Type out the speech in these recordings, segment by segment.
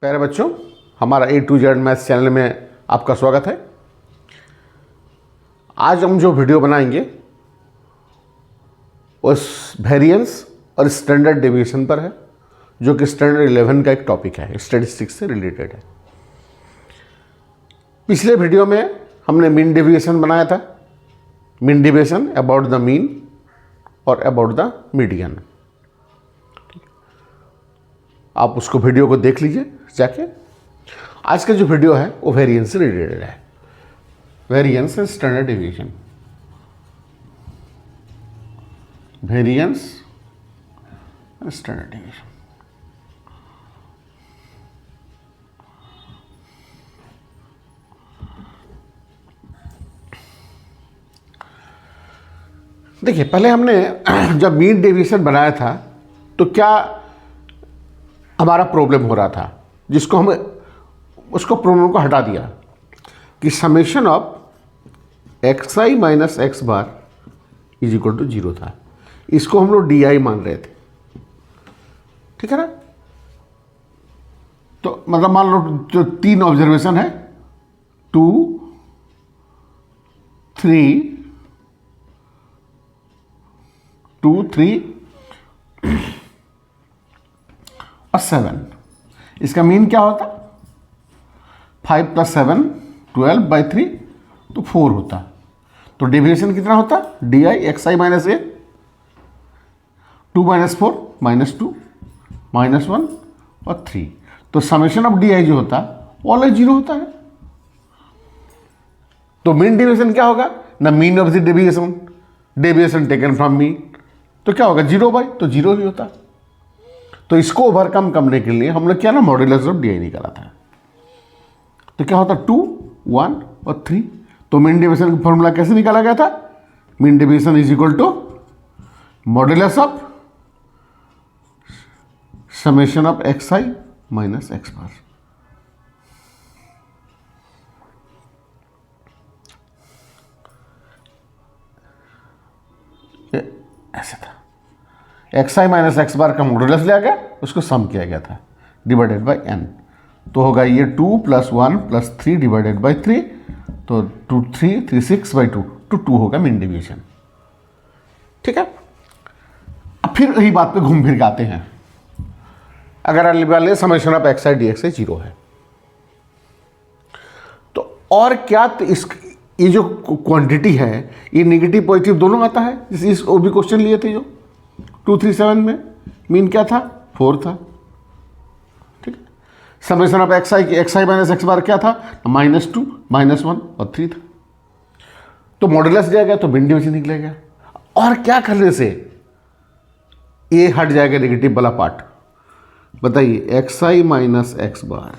प्यारे बच्चों, हमारा A to Z maths channel में आपका स्वागत है। आज हम जो वीडियो बनाएंगे उस वेरिएंस और स्टैंडर्ड डेविएशन पर है, जो कि स्टैंडर्ड 11 का एक टॉपिक है, स्टैटिस्टिक्स से रिलेटेड है। पिछले वीडियो में हमने मीन डेविएशन बनाया था, mean deviation about the mean और अबाउट द मीडियन। आप उसको वीडियो को देख लीजिए जाके। आज का जो वीडियो है वो वेरिएंस से रिलेटेड है, variance and standard deviation. Variance and standard deviation. देखिए, पहले हमने जब मीन डेविएशन बनाया था तो क्या हमारा प्रॉब्लम हो रहा था, जिसको हम उसको प्रॉब्लम को हटा दिया कि summation of X I minus X bar is equal to 0 था। इसको हम लोग डी आई मान रहे थे, ठीक है ना। तो मतलब मान लो जो 3 ऑब्जर्वेशन है, 2, 3 और 7। इसका मीन क्या होता? 5 + 7 12/3 तो 4 होता। तो डेविएशन कितना होता? D I X I minus ए, 2 - 4 -2 -1 और 3। तो समेशन ऑफ डी आई जो होता ऑलवेज 0 होता है। तो मीन डेविएशन क्या होगा? ना mean of the deviation, deviation taken from mean, तो क्या होगा? 0 तो 0 ही होता। तो इसको ओवरकम करने के लिए हम लोग क्या ना मॉड्यूलस ऑफ डी आई निकाला था। तो क्या होता? 2, 1 और 3। तो मीन डेविएशन का फॉर्मूला कैसे निकाला गया था? Mean deviation is equal to modulus of summation of X I minus X bar. ऐसे था। X I minus X bar का मॉड्यूलस लिया गया, उसको सम किया गया था डिवाइडेड बाय n। तो होगा ये 2 + 1 + 3 डिवाइडेड बाय 3। तो 2 3 3 6/2 तो 2 होगा मीन डेविएशन, ठीक है। अब फिर वही बात पे घूम फिर के आते हैं। अगर अल्ले summation of X I D X I 0 है तो और क्या? तो इस ये जो क्वांटिटी है ये नेगेटिव पॉजिटिव दोनों आता है। जैसे इस वो भी क्वेश्चन लिए थे जो 237 में मीन क्या था? 4 था, ठीक है। Summation of X I minus X bar क्या था? -2 -1 और 3 था। तो मॉड्यूलस दिया गया तो मीन डेविएशन निकलेगा। और क्या करने से ये हट जाएगा नेगेटिव वाला पार्ट? बताइए। X I minus X bar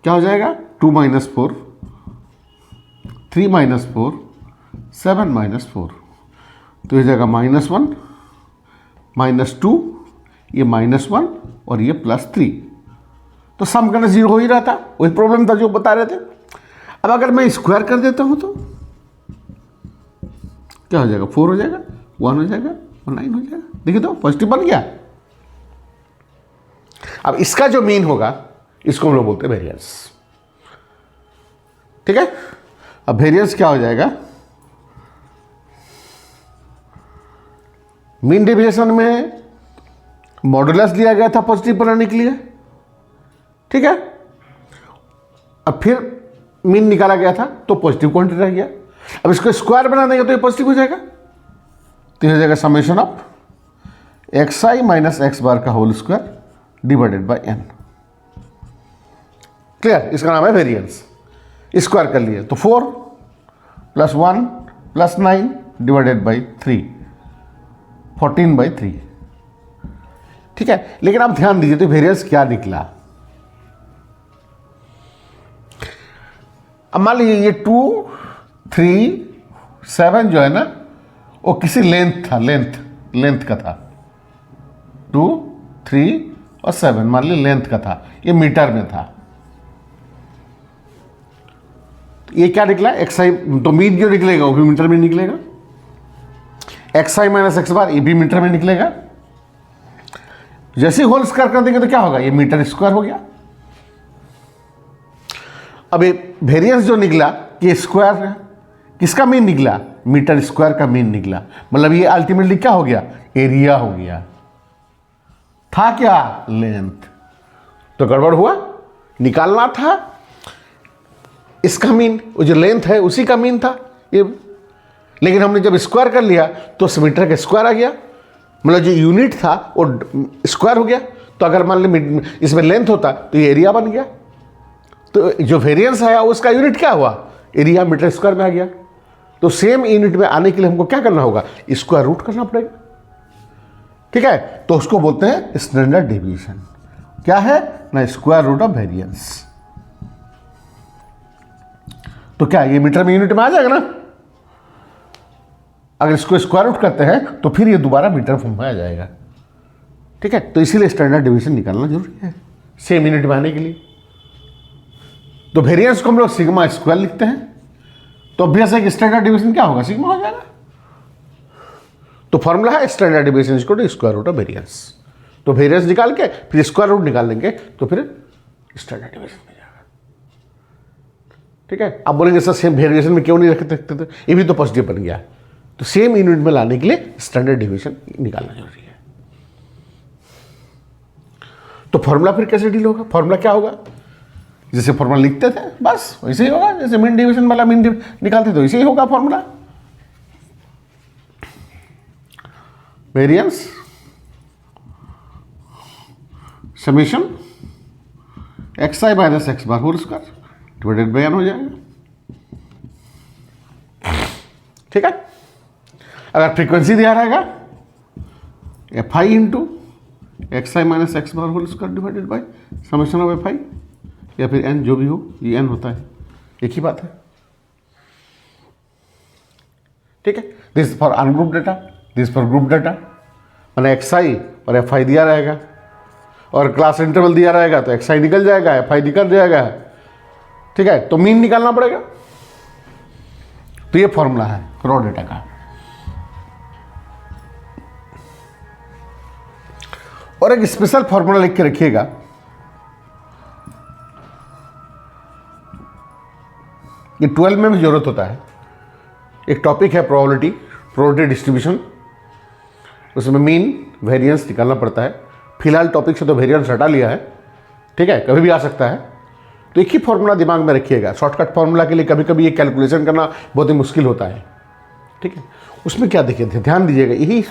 क्या हो जाएगा? 2 - 4 3 - 4 7 - 4। तो ये जाएगा -1 -2, ये -1 और ये +3। तो सम करना 0 हो ही रहा था। वही प्रॉब्लम था जो बता रहे थे। अब अगर मैं स्क्वायर कर देता हूं तो क्या हो जाएगा? 4 हो जाएगा, 1 हो जाएगा और 9 हो जाएगा। देखिए तो पॉजिटिव बन गया। अब इसका जो मीन होगा इसको हम लोग बोलते हैं वेरिएंस, ठीक है। अब वेरिएंस क्या हो जाएगा? मीन डेविएशन में मॉड्यूलस दिया गया था पॉजिटिव बनाने के लिए, ठीक है। अब फिर मीन निकाला गया था तो पॉजिटिव क्वांटिटी रह गया। अब इसको स्क्वायर बना देंगे तो ये पॉजिटिव हो जाएगा। तो ये हो जाएगा summation of X I minus X bar का whole square divided by n। Clear? इसका नाम है वेरिएंस। स्क्वायर कर लिए तो 4 + 1 + 9 डिवाइडेड बाई 3 14/3, ठीक है। लेकिन आप ध्यान दीजिए तो वेरिएंस क्या निकला। अब मान लीजिए ये 2 3 7 जो है ना वो किसी लेंथ था, लेंथ का था। 2 3 और 7 मान लीजिए लेंथ का था, ये मीटर में था। तो ये क्या निकला? X I. तो मीन जो निकलेगा वो भी मीटर में निकलेगा। एक्स आई माइनस एक्स बार ये भी मीटर में निकलेगा। जैसे ही होल स्क्वायर कर देंगे तो क्या होगा, ये मीटर स्क्वायर हो गया। अब ये वेरिएंस जो निकला कि स्क्वायर है, किसका मीन निकला, मीटर स्क्वायर का मीन निकला। मतलब ये अल्टीमेटली क्या हो गया, एरिया हो गया। था क्या, लेंथ। तो गड़बड़ हुआ, निकालना था इसका मीन, वो जो लेंथ है उसी का मीन था ये, लेकिन हमने जब स्क्वायर कर लिया तो उस मीटर का स्क्वायर आ गया। मतलब जो यूनिट था वो स्क्वायर हो गया। तो अगर मान ली इसमें लेंथ होता तो ये एरिया बन गया। तो जो वेरिएंस आया उसका यूनिट क्या हुआ, एरिया, मीटर स्क्वायर में आ गया। तो सेम यूनिट में आने के लिए हमको क्या करना होगा, स्क्वायर रूट करना पड़ेगा। ठीक है, तो उसको बोलते हैं स्टैंडर्ड डेविएशन। क्या है ना, स्क्वायर रूट ऑफ वेरिएंस। तो क्या ये मीटर में यूनिट में आ जाएगा ना। अगर इसको स्क्वायर रूट करते हैं तो फिर ये दोबारा मीटर फॉर्म में आ जाएगा। ठीक है, तो इसीलिए स्टैंडर्ड डेविएशन निकालना जरूरी है सेम यूनिट में आने के लिए। तो वेरिएंस को हम लोग सिग्मा स्क्वायर लिखते हैं, तो अभ्यास है कि स्टैंडर्ड डेविएशन क्या होगा, सिग्मा हो जाएगा। तो फॉर्मूला है standard deviation equal to square root of variance. तो वेरिएंस निकाल के फिर स्क्वायर रूट निकाल लेंगे तो फिर स्टैंडर्ड डेविएशन मिल जाएगा। ठीक है, आप बोलेंगे सर सेम वेरिएशन में क्यों नहीं रखते थे, ये भी तो पॉजिटिव बन गया। तो सेम यूनिट में लाने के लिए स्टैंडर्ड डेविएशन निकालना जरूरी है। तो फॉर्मूला फिर कैसे डील होगा, फॉर्मूला क्या होगा, जैसे फॉर्मूला लिखते थे बस वैसे ही होगा। जैसे मीन डेविएशन वाला मीन निकालते थे वैसे ही होगा formula. Variance summation X I minus X bar whole square divided by N हो जाएगा। ठीक है, अगर फ्रीक्वेंसी दिया रहेगा F I into X I minus X bar whole square divided by summation of F I, या फिर एन जो भी हो, ये एन होता है, एक ही बात है। ठीक है, this for ungroup data, this for group data. मैंने एक्स आई और एफ आई दिया रहेगा और क्लास इंटरवल दिया रहेगा तो एक्स आई निकल जाएगा, एफ आई निकल जाएगा। ठीक है, तो मीन निकालना पड़ेगा। तो ये फॉर्मूला है रॉ डेटा का। और एक स्पेशल फॉर्मूला लिख के रखिएगा, ये 12 में भी जरूरत होता है। एक टॉपिक है प्रोबेबिलिटी डिस्ट्रीब्यूशन, उसमें मीन वेरिएंस निकालना पड़ता है। फिलहाल टॉपिक से तो वेरिएंस हटा लिया है। ठीक है, कभी भी आ सकता है। तो एक ही फॉर्मूला दिमाग में रखिएगा। शॉर्टकट फॉर्मूला के लिए कभी कभी ये कैलकुलेशन करना बहुत ही मुश्किल होता है। ठीक है, उसमें क्या देखिए, ध्यान दीजिएगा, यही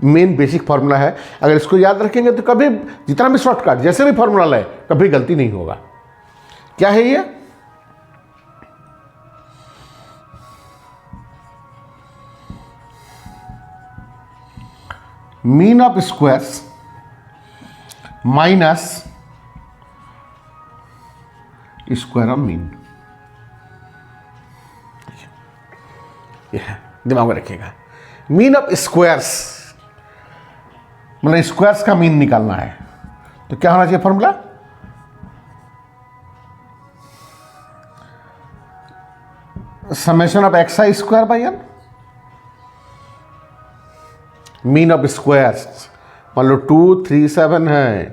मेन बेसिक फॉर्मूला है। अगर इसको याद रखेंगे तो कभी जितना भी शॉर्टकट जैसे भी फॉर्मूला लाए कभी गलती नहीं होगा। क्या है ये, mean of squares minus square of mean. दिमाग में रखिएगा, मीन ऑफ स्क्वायर्स मतलब स्क्वायर्स का मीन निकालना है। तो क्या होना चाहिए formula, summation of X I square by N. Mean of squares मान लो 2, 3, 7 है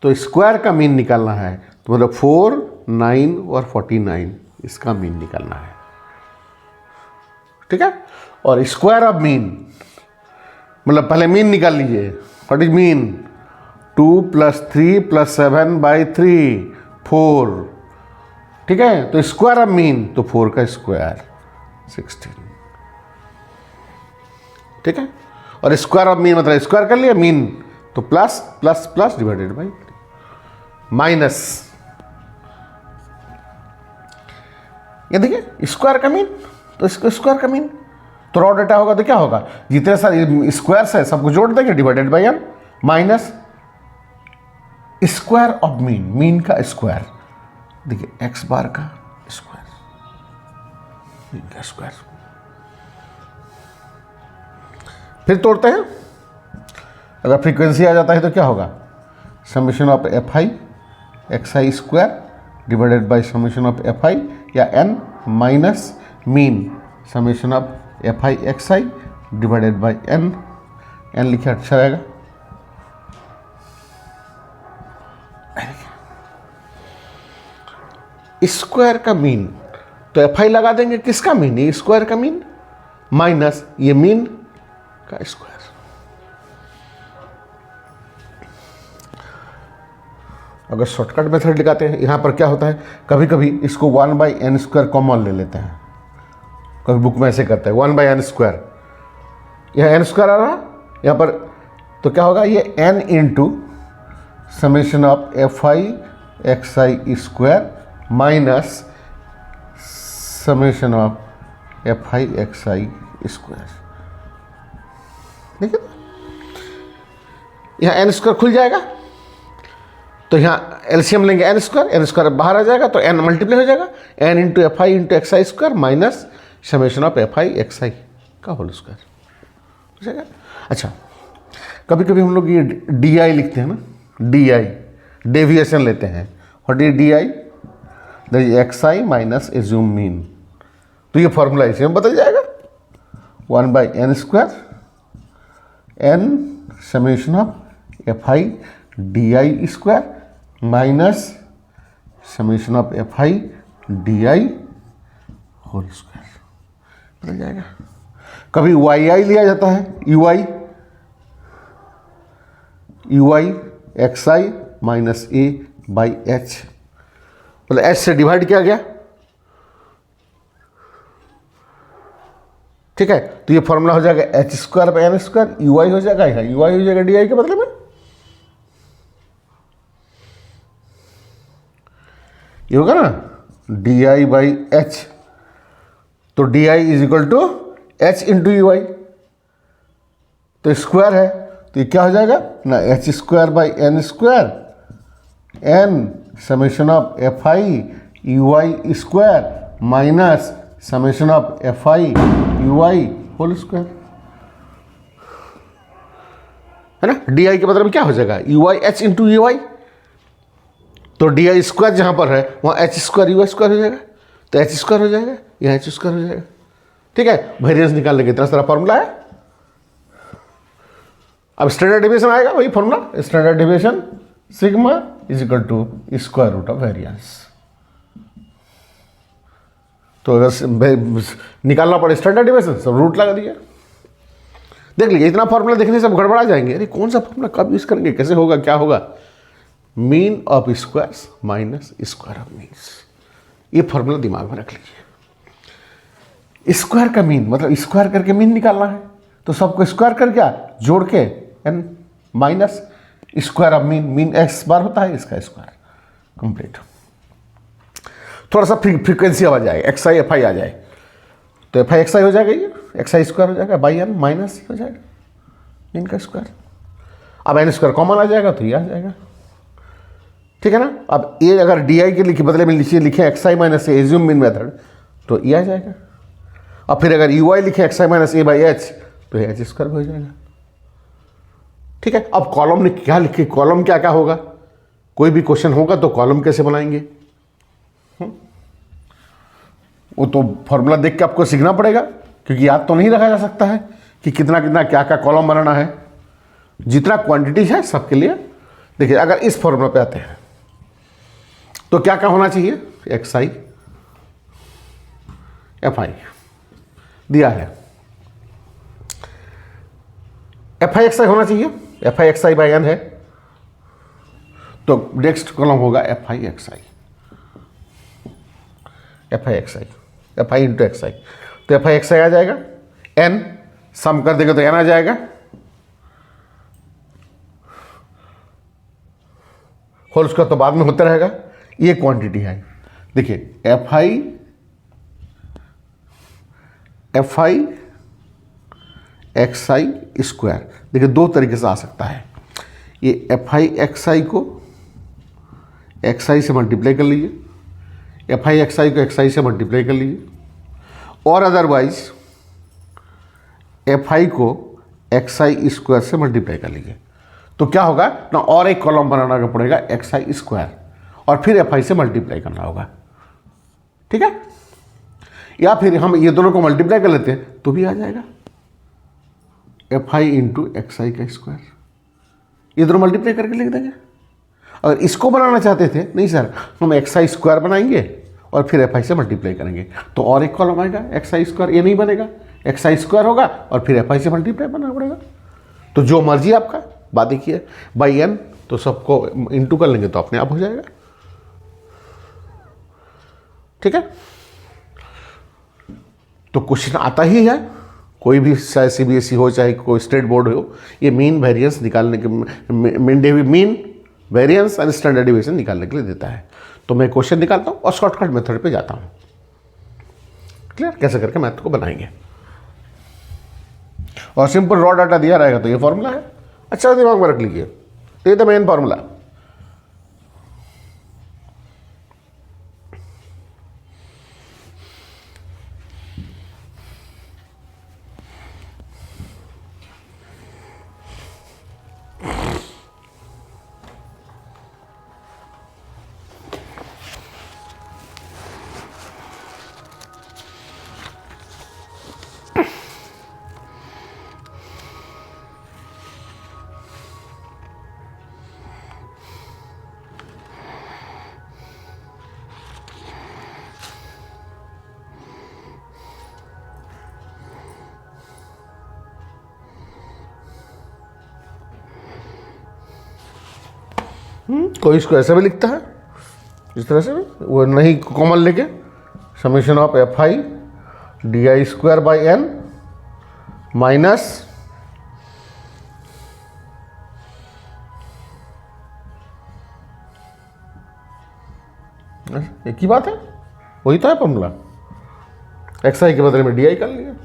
तो स्क्वायर का मीन निकालना है। तो मतलब 4, 9 और 49 इसका मीन निकालना है। ठीक है, और स्क्वायर ऑफ मीन मतलब पहले मीन निकाल लीजिए। What is mean, 2 + 3 + 7 by 3 4। ठीक है, तो स्क्वायर ऑफ मीन तो 4 का स्क्वायर 16। ठीक है, और स्क्वायर ऑफ मीन मतलब स्क्वायर कर लिया मीन तो plus plus plus divided by minus. ये देखिए स्क्वायर का मीन तो इसको स्क्वायर का मीन, तो रॉ डेटा होगा तो क्या होगा, जितने सारे स्क्वायर्स है सबको जोड़ देंगे divided by N minus square of mean, mean का स्क्वायर। देखिए एक्स बार का स्क्वायर, मीन का स्क्वायर। फिर तोड़ते हैं, अगर फ्रीक्वेंसी आ जाता है तो क्या होगा, summation of F I X I square divided by summation of F I या N minus mean summation of F I X I divided by N. N लिखे अच्छा रहेगा। स्क्वायर का मीन, तो एफ आई लगा देंगे किसका मीन, ये स्क्वायर का मीन माइनस ये मीन का स्क्वायर। अगर शॉर्टकट मेथड लगाते हैं, यहाँ पर क्या होता है, कभी कभी इसको 1/n² कॉमन ले लेते हैं, कभी बुक में ऐसे करते हैं 1/n², यहाँ n² आ रहा यहाँ पर, तो क्या होगा ये n into summation of F I X I square minus summation of F I X I square. ठीक है, यहाँ n² खुल जाएगा, तो यहाँ एलसीएम लेंगे n² बाहर आ जाएगा, तो n मल्टीप्लाई हो जाएगा, n into F I into X I square minus summation of F I X I का होल स्क्वायर हो जाएगा। अच्छा, कभी कभी हम लोग ये डी आई लिखते हैं ना, डी आई डेविएशन लेते हैं, और ये D I that is X I minus assume mean, तो ये फॉर्मूला इसे में बदल जाएगा 1/n² n summation of F I D I square minus summation of F I D I whole square बदल जाएगा। कभी वाई आई लिया जाता है, U I X I minus A by H, मतलब एच से डिवाइड किया गया। ठीक है, तो ये फॉर्मूला हो जाएगा h²/n², यू आई हो जाएगा, यहाँ यू आई हो जाएगा डी आई के बदले में। ये होगा ना डी आई बाई एच, तो D I is equal to H into U I, तो स्क्वायर है, तो ये क्या हो जाएगा ना h²/n² n summation of F I U I square minus summation of F I U I whole square, है ना। डी आई के मतलब क्या हो जाएगा U I H into U I, तो डी आई स्क्वायर जहां पर है वहां h² यू आई स्क्वायर हो जाएगा, तो h² हो जाएगा, यहाँ h² हो जाएगा। ठीक है, वेरिएंस निकालने के इतना सारा फॉर्मूला है। अब स्टैंडर्ड डेविएशन आएगा, वही formula, standard deviation sigma is equal to square root of variance. तो अगर निकालना पड़े स्टैंडर्ड डेविएशन, सब रूट लगा दिया। देख लीजिए, इतना फॉर्मूला देखने से सब गड़बड़ा जाएंगे, अरे कौन सा फॉर्मूला कब यूज करेंगे, कैसे होगा, क्या होगा। Mean of squares minus square of means, ये फॉर्मूला दिमाग में रख लीजिए। स्क्वायर का मीन मतलब स्क्वायर करके मीन निकालना है, तो सबको स्क्वायर कर क्या जोड़ के N minus square of mean, mean X bar होता है, इसका स्क्वायर कंप्लीट। थोड़ा सा फ्रीक्वेंसी आ जाए, एक्स आई एफ आई आ जाए, तो एफ आई एक्स आई हो जाएगा, ये एक्स आई स्क्वायर हो जाएगा बाई एन माइनस हो जाएगा मीन का स्क्वायर। अब n² कॉमन आ जाएगा, तो ये आ जाएगा। ठीक है ना। अब ये अगर डी आई के लिखे बदले में लिखे x I minus A assume mean method, तो ये आ जाएगा। अब फिर अगर यू आई लिखे x I minus A by H, तो ये h² हो जाएगा। ठीक है, अब कॉलम ने क्या लिखे, कॉलम क्या क्या होगा, कोई भी क्वेश्चन होगा तो कॉलम कैसे बनाएंगे, वो तो फॉर्मूला देख के आपको सीखना पड़ेगा, क्योंकि याद तो नहीं रखा जा सकता है कि कितना कितना क्या क्या कॉलम बनाना है। जितना क्वांटिटी है सबके लिए। देखिए, अगर इस फॉर्मूला पे आते हैं तो क्या क्या होना चाहिए, एक्स आई एफ आई दिया है, एफ आई एक्स आई होना चाहिए, F I X I by N है, तो नेक्स्ट कॉलम होगा F I X I, F I X I, F I into X I, तो एफ आई एक्स आई आ जाएगा, N सम कर देंगे तो एन आ जाएगा, होल स्क्वायर तो बाद में होता रहेगा। ये क्वांटिटी है। देखिए F I X I square, देखिए दो तरीके से आ सकता है। ये एफ आई एक्स आई को एक्स आई से मल्टीप्लाई कर लीजिए, एफ आई एक्स आई को एक्स आई से मल्टीप्लाई कर लीजिए, और अदरवाइज एफ आई को एक्स आई स्क्वायर से मल्टीप्लाई कर लीजिए। तो क्या होगा ना, और एक कॉलम बनाना पड़ेगा एक्स आई स्क्वायर, और फिर एफ आई से मल्टीप्लाई करना होगा। ठीक है, या फिर हम ये दोनों को मल्टीप्लाई कर लेते हैं तो भी आ जाएगा F I into X I का स्क्वायर, ये दोनों मल्टीप्लाई करके लिख देंगे। अगर इसको बनाना चाहते थे, नहीं सर हम एक्स आई स्क्वायर बनाएंगे और फिर एफ आई से मल्टीप्लाई करेंगे, तो और एक कॉलम आएगा एक्स आई स्क्वायर, ये नहीं बनेगा, एक्स आई स्क्वायर होगा और फिर एफ आई से मल्टीप्लाई करना पड़ेगा। तो जो मर्जी आपका, बात देखिए बाई एन, तो सबको इंटू कर लेंगे तो अपने आप हो जाएगा। ठीक है, तो क्वेश्चन आता ही है, कोई भी चाहे सीबीएसई हो चाहे कोई स्टेट बोर्ड हो, ये मीन वेरिएंस निकालने के, मीन वेरिएंस और स्टैंडर्ड डिविएशन निकालने के लिए देता है। तो मैं क्वेश्चन निकालता हूँ और शॉर्टकट मेथड पे जाता हूँ। क्लियर, कैसे करके मैथ को बनाएंगे, और सिंपल रॉ डाटा दिया रहेगा तो ये फॉर्मूला है, अच्छा दिमाग में रख लीजिए, ये द मेन फॉर्मूला। कोई इसको ऐसा भी लिखता है, इस तरह से भी, वो नहीं कॉमन लेके, summation of F I D I square by N minus एक ही बात है, वही तो है फॉर्मूला, एक्स आई के बदले में डी आई कर लिया।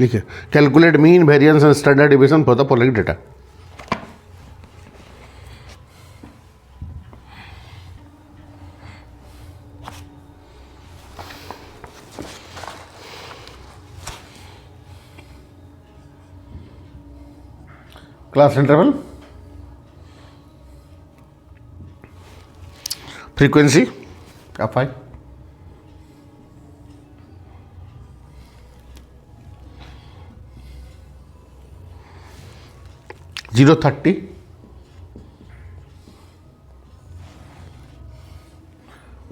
लिखिए, calculate mean variance and standard deviation for the following data. Class interval, frequency F I, zero 30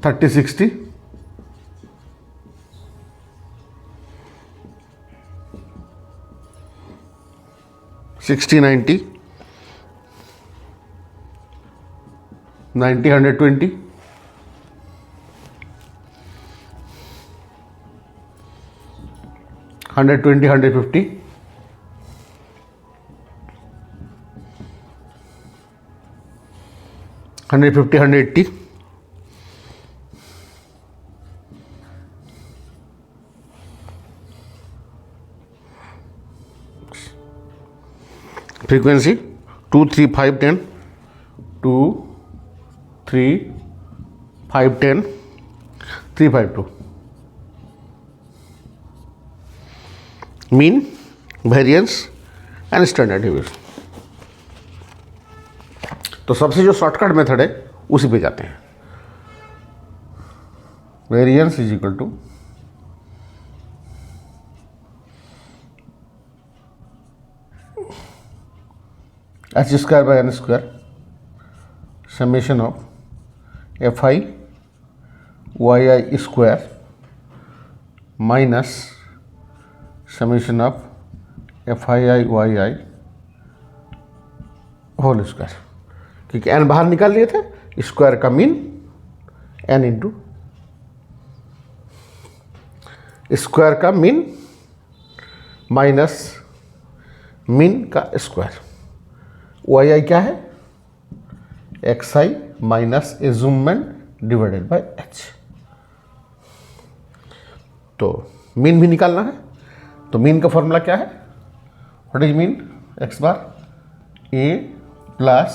30 60 60 90 90 120 120 150 150 180 frequency 2 3 5 10 2 3 5 10 3 5 2 mean variance and standard deviation. तो सबसे जो शॉर्टकट मेथड है उसी पे जाते हैं। Variance is equal to H square by N square summation of F I Y I square minus summation of F I Y I whole square, क्योंकि N बाहर निकाल लिए थे, स्क्वायर का मीन एन इंटू स्क्वायर का mean minus mean का square. Y I क्या है, X I minus assumed divided by H. तो मीन भी निकालना है, तो मीन का फॉर्मूला क्या है, what is mean, X bar A plus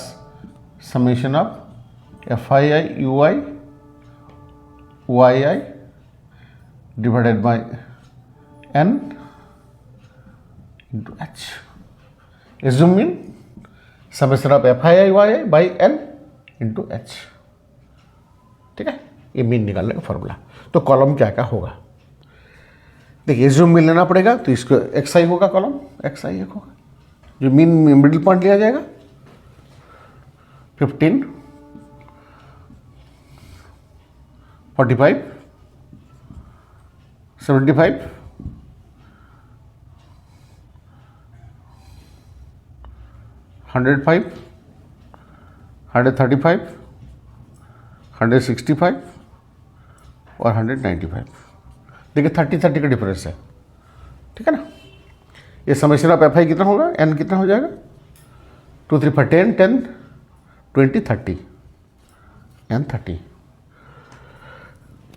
summation of F I I U I Y I divided by N into H. Assume mean summation of F I I Y I by N into H. ठीक है, ये mean निकालने का formula. तो column क्या क्या होगा, देखिए जो मीन लेना पड़ेगा तो इसको एक्स आई होगा, कॉलम एक्स आई एक होगा, जो मीन मिडिल पॉइंट लिया जाएगा 15, 45, 75, 105, 135, 165 और 195। देखिए 30 का डिफरेंस है। ठीक है ना, ये समेशन ऑफ एफ आई कितना होगा, एन कितना हो जाएगा, 2 3 4 10 10 20 30 N 30।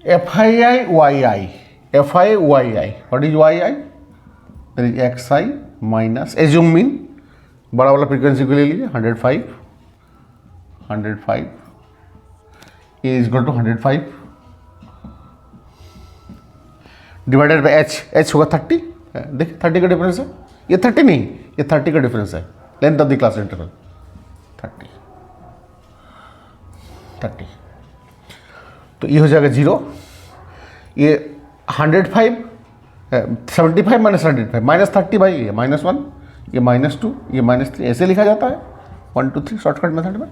F I I Y I, F I Y I, what is Y I, that is X I minus assume mean, बड़ा वाला फ्रीक्वेंसी को ले लीजिए 105, 105 A is equal to 105 divided by H, H होगा 30। देखिए 30 का डिफरेंस है, ये 30 नहीं, ये 30 का डिफरेंस है, length of the class interval 30 30। तो ये हो जाएगा 0, ये 105 75 माइनस 105 माइनस 30 भाई, ये -1, ये -2, ये -3, ऐसे लिखा जाता है 1 2 3 शॉर्टकट मेथड में।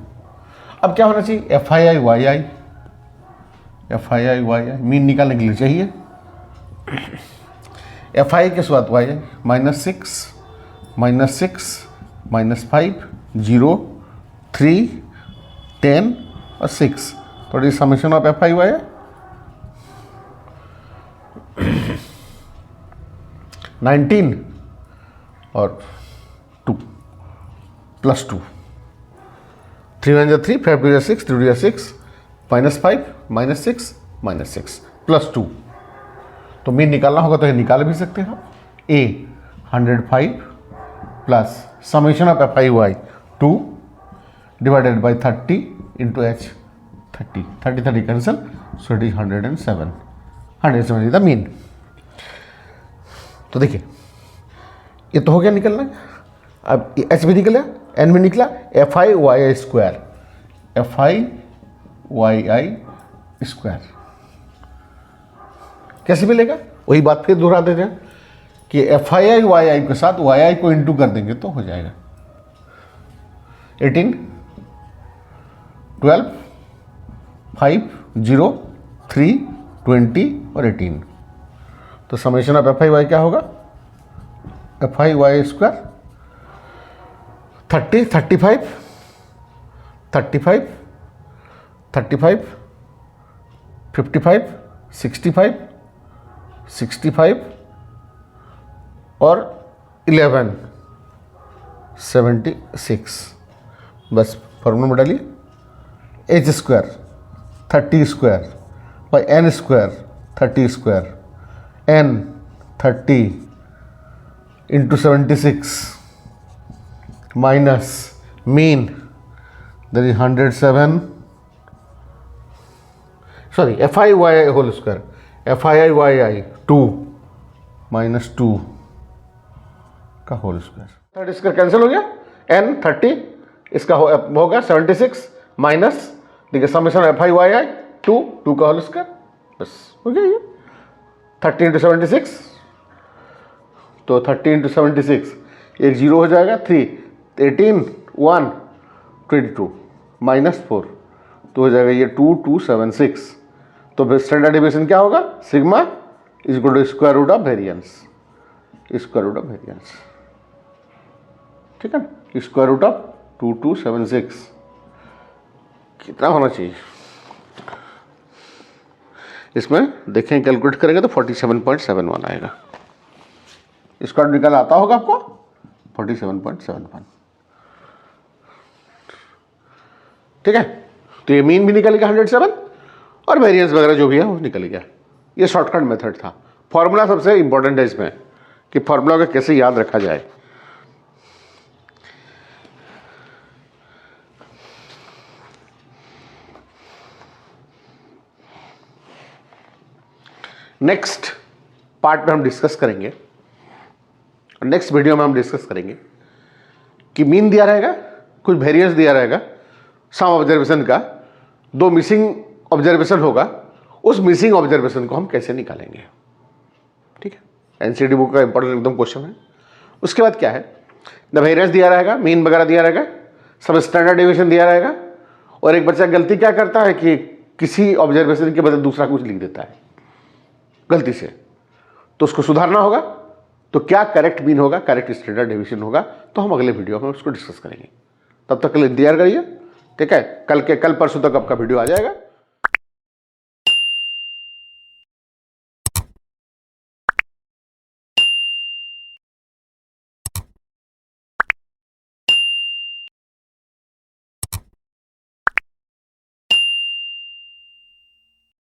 अब क्या होना चाहिए, F I I Y I, F I I Y I mean निकालने के लिए चाहिए एफ आई के साथ वाई आई -6 -5 0 3 10 और 6, तो summation of F I Y I 19 और 2 प्लस 2, 3 1 3 5 2 6 3 2 6 -5 -6 -6 प्लस 2। तो मीन निकालना होगा तो ये निकाल भी सकते हैं आप, A 105 plus summation of F I Y 2 divided by 30 into H 30 30 30 cancel, so it is 107 is the mean. तो देखिए ये तो हो गया निकलना, अब एच भी निकला, एन भी निकला, F I Y I square, F I Y I square कैसे मिलेगा, वही बात फिर दोहरा देते हैं कि एफ आई आई वाई आई के साथ वाई आई को इंटू कर देंगे तो हो जाएगा 18 12 5 0 3 20 और 18। तो summation of F I Y क्या होगा, एफ आई वाई स्क्वायर 30 35 35 35 55 65 65 और 11 76। बस फॉर्मूला में डालिए H square 30 square by N square 30 square N 30 into 76 minus mean that is 107, sorry F I Y I whole square, F I I Y I 2 -2 का whole square, 30 square cancel हो गया, N 30 इसका होगा 76 minus, देखिए summation F I Y I 2 का whole square, बस हो गया ये 30 इंटू 76, तो 30 इंटू 76 एक 0 हो जाएगा, 3 18 1 22 -4, तो हो जाएगा ये 2276। तो फिर स्टैंडर्ड डेविएशन क्या होगा, sigma is equal to square root of variance, square root of variance. ठीक है ना, स्क्वायर रूट ऑफ 2276 कितना होना चाहिए, इसमें देखें कैलकुलेट करेंगे तो 47.71 आएगा। स्क्वायर निकल आता होगा आपको 47.71। ठीक है, तो ये मीन भी निकल गया 107 और वेरिएंस वगैरह जो भी है वो निकल गया। ये शॉर्टकट मेथड था। फॉर्मूला सबसे इंपॉर्टेंट है इसमें कि फॉर्मूला को कैसे याद रखा जाए। नेक्स्ट पार्ट में हम डिस्कस करेंगे, नेक्स्ट वीडियो में हम डिस्कस करेंगे कि मीन दिया रहेगा कुछ वेरिएंस दिया रहेगा सम ऑब्जर्वेशन का, 2 मिसिंग ऑब्जर्वेशन होगा, उस मिसिंग ऑब्जर्वेशन को हम कैसे निकालेंगे। ठीक है, एनसीडी बुक का इंपॉर्टेंट एकदम क्वेश्चन है। उसके बाद क्या है, द वेरिएंस दिया रहेगा, मीन वगैरह दिया रहेगा, सब स्टैंडर्ड डेविएशन दिया रहेगा, और एक बच्चा गलती क्या करता है कि किसी ऑब्जर्वेशन के बदले दूसरा कुछ लिख देता है गलती से, तो उसको सुधारना होगा। तो क्या करेक्ट मीन होगा, करेक्ट स्टैंडर्ड डेविएशन होगा, तो हम अगले वीडियो में उसको डिस्कस करेंगे। तब तक के लिए इंतजार करिए। ठीक है, कल परसों तक आपका वीडियो आ जाएगा।